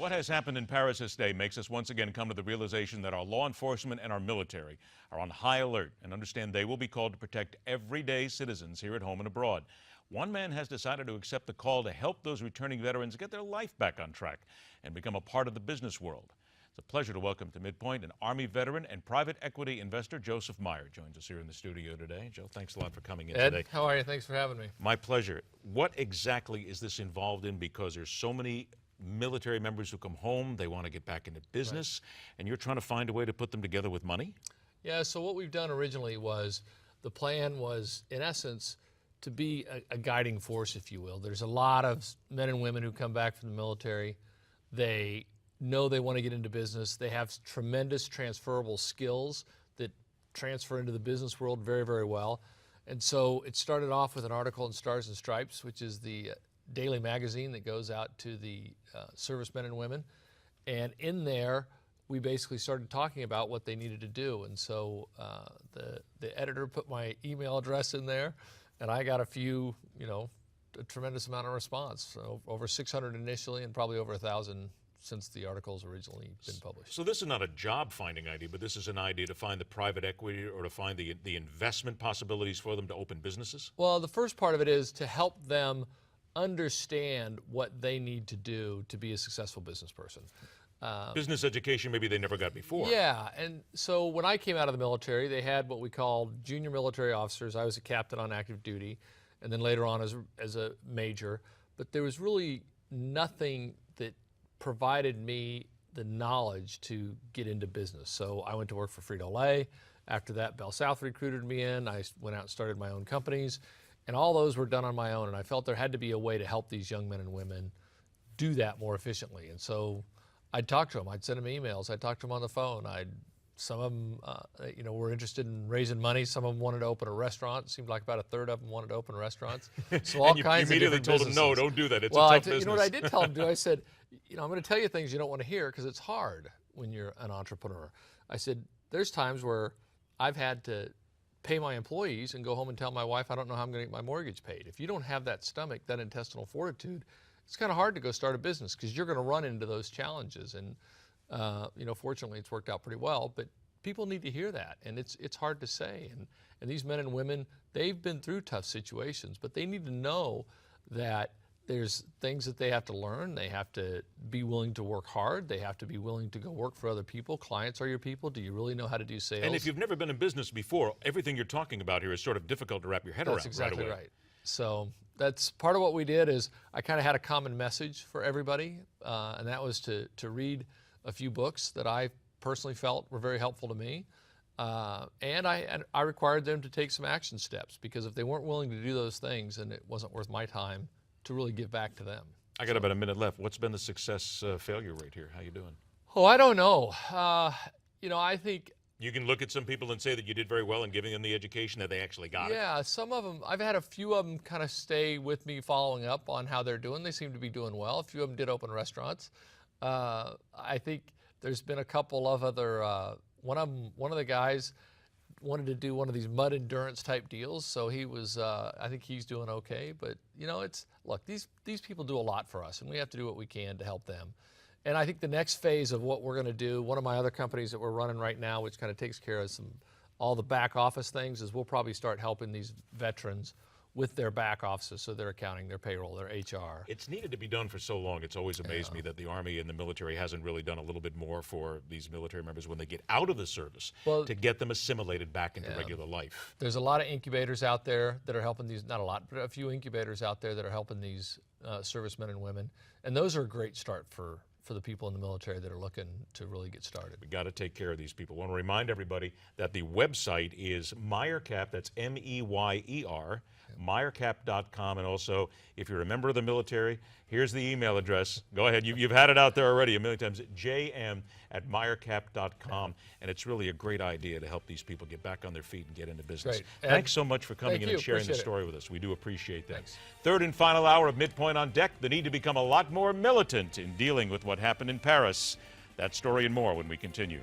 What has happened in Paris this day makes us once again come to the realization that our law enforcement and our military are on high alert and understand they will be called to protect everyday citizens here at home and abroad. One man has decided to accept the call to help those returning veterans get their life back on track and become a part of the business world. It's a pleasure to welcome to MidPoint an Army veteran and private equity investor, Joseph Meyer, joins us here in the studio today. Joe, thanks a lot for coming in today. Ed, how are you? Thanks for having me. My pleasure. What exactly is this involved in? Because there's so many military members who come home, they want to get back into business, and you're trying to find a way to put them together with money? Yeah, so what we've done originally was, the plan was, in essence, to be a guiding force, if you will. There's a lot of men and women who come back from the military. They know they want to get into business. They have tremendous transferable skills that transfer into the business world very, very well. And so it started off with an article in Stars and Stripes, which is the daily magazine that goes out to the servicemen and women. And in there, we basically started talking about what they needed to do. And so the editor put my email address in there, and I got a tremendous amount of response. So over 600 initially, and probably over 1,000 since the article's originally been published. So this is not a job-finding idea, but this is an idea to find the private equity or to find the investment possibilities for them to open businesses? Well, the first part of it is to help them understand what they need to do to be a successful business person. Business education maybe they never got before. Yeah, and so when I came out of the military, they had what we called junior military officers. I was a captain on active duty, and then later on as a major. But there was really nothing that provided me the knowledge to get into business. So I went to work for Frito-Lay. After that, Bell South recruited me in. I went out and started my own companies. And all those were done on my own, and I felt there had to be a way to help these young men and women do that more efficiently. And so I'd talk to them, I'd send them emails, I'd talk to them on the phone. Some of them were interested in raising money. Some of them wanted to open a restaurant. It seemed like about a third of them wanted to open restaurants. So all kinds of different businesses. You immediately told them, no, don't do that, it's a tough business. You know what I did tell them to do? I said, I'm going to tell you things you don't want to hear because it's hard when you're an entrepreneur. I said, there's times where I've had to pay my employees and go home and tell my wife I don't know how I'm going to get my mortgage paid. If you don't have that stomach, that intestinal fortitude, it's kind of hard to go start a business because you're going to run into those challenges. And fortunately, it's worked out pretty well. But people need to hear that, and it's hard to say. And these men and women, they've been through tough situations, but they need to know that there's things that they have to learn. They have to be willing to work hard. They have to be willing to go work for other people. Clients are your people. Do you really know how to do sales? And if you've never been in business before, everything you're talking about here is sort of difficult to wrap your head around. That's exactly right away. right. So that's part of what we did is I kind of had a common message for everybody, and that was to read a few books that I personally felt were very helpful to me. And I required them to take some action steps, because if they weren't willing to do those things, then it wasn't worth my time to really give back to them. I got about a minute left. What's been the success failure rate here? How you doing? Oh, I don't know. I think you can look at some people and say that you did very well in giving them the education that they actually got. Yeah, some of them, I've had a few of them kind of stay with me following up on how they're doing. They seem to be doing well. A few of them did open restaurants. I think there's been a couple of other, one of the guys wanted to do one of these mud endurance type deals, so he was, I think he's doing okay. But look, these people do a lot for us, and we have to do what we can to help them. And I think the next phase of what we're going to do, one of my other companies that we're running right now, which kind of takes care of all the back office things, is we'll probably start helping these veterans with their back offices, so their accounting, their payroll, their HR. It's needed to be done for so long. It's always amazed me that the Army and the military hasn't really done a little bit more for these military members when they get out of the service to get them assimilated back into regular life. There's a lot of incubators out there that are helping these, not a lot, but a few incubators out there that are helping these servicemen and women. And those are a great start for the people in the military that are looking to really get started. We got to take care of these people. I want to remind everybody that the website is MeyerCap, that's M-E-Y-E-R, MeyerCap.com. And also, if you're a member of the military, here's the email address. Go ahead. You've had it out there already a million times. jm@MeyerCap.com. And it's really a great idea to help these people get back on their feet and get into business. Great. Thanks so much for coming in and sharing the story with us. We do appreciate that. Thanks. Third and final hour of MidPoint on deck, the need to become a lot more militant in dealing with what happened in Paris. That story and more when we continue.